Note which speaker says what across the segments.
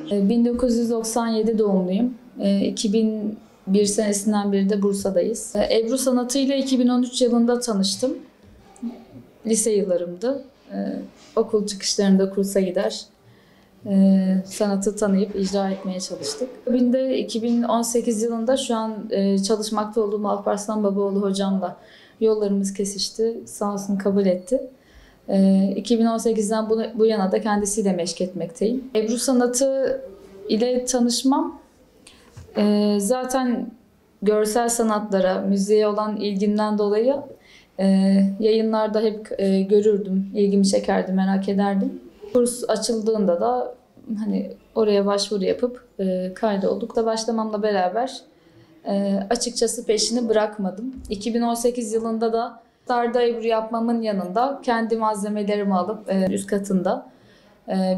Speaker 1: ...1997 doğumluyum. 2001 senesinden beri de Bursa'dayız. Ebru sanatıyla 2013 yılında tanıştım. Lise yıllarımdı. Okul çıkışlarında kursa gider, sanatı tanıyıp icra etmeye çalıştık. 2018 yılında şu an çalışmakta olduğum Alparslan Babaoğlu hocamla yollarımız kesişti. Sağ olsun kabul etti. 2018'den bu yana da kendisiyle meşk etmekteyim. Ebru sanatı ile tanışmam zaten görsel sanatlara, müziğe olan ilgimden dolayı yayınlarda hep görürdüm, ilgimi çekerdi, merak ederdim. Kurs açıldığında da hani oraya başvuru yapıp kaydolduk. Da başlamamla beraber açıkçası peşini bırakmadım. 2018 yılında da Darda Ebru yapmamın yanında kendi malzemelerimi alıp üst katında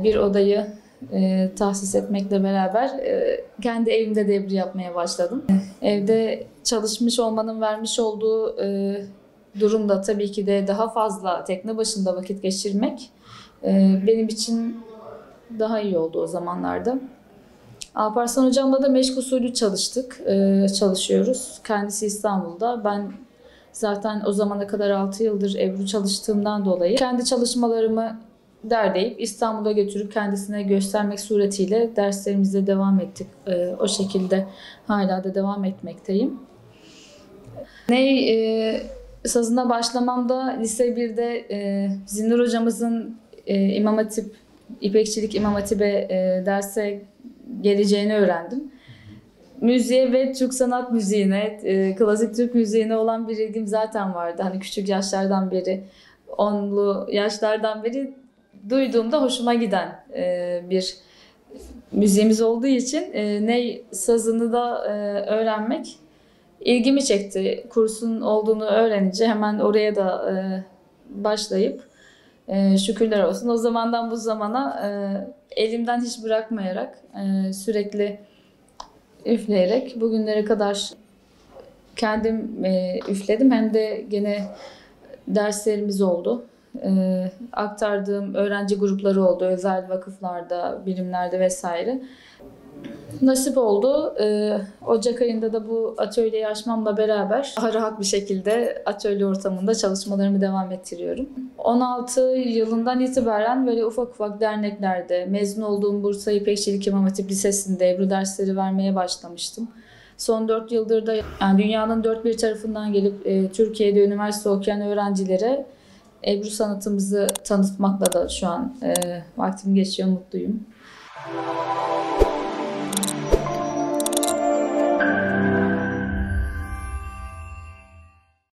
Speaker 1: bir odayı tahsis etmekle beraber kendi evimde de Ebru yapmaya başladım. Evde çalışmış olmanın vermiş olduğu durumda tabii ki de daha fazla tekne başında vakit geçirmek benim için daha iyi oldu o zamanlarda. Alparslan hocamla da meşk usulü çalışıyoruz. Kendisi İstanbul'da. Ben zaten o zamana kadar 6 yıldır Ebru çalıştığımdan dolayı kendi çalışmalarımı derleyip İstanbul'a götürüp kendisine göstermek suretiyle derslerimize devam ettik. O şekilde hala da devam etmekteyim. Sazına başlamamda lise 1'de Zinnur hocamızın İmam Hatip, İpekçilik İmam Hatip'e derse geleceğini öğrendim. Müziğe ve Türk sanat müziğine, klasik Türk müziğine olan bir ilgim zaten vardı. Hani küçük yaşlardan beri, 10'lu yaşlardan beri duyduğumda hoşuma giden bir müziğimiz olduğu için ney sazını da öğrenmek ilgimi çekti. Kursun olduğunu öğrenince hemen oraya da başlayıp şükürler olsun o zamandan bu zamana elimden hiç bırakmayarak sürekli üfleyerek bugünlere kadar kendim üfledim. Hem de gene derslerimiz oldu. Aktardığım öğrenci grupları oldu. Özel vakıflarda, birimlerde vesaire. Nasip oldu. Ocak ayında da bu atölyeyi açmamla beraber daha rahat bir şekilde atölye ortamında çalışmalarımı devam ettiriyorum. 16 yılından itibaren böyle ufak ufak derneklerde, mezun olduğum Bursa İpekçilik İmam Hatip Lisesi'nde Ebru dersleri vermeye başlamıştım. Son 4 yıldır da yani dünyanın dört bir tarafından gelip Türkiye'de üniversite okuyan öğrencilere Ebru sanatımızı tanıtmakla da şu an vaktim geçiyor, mutluyum.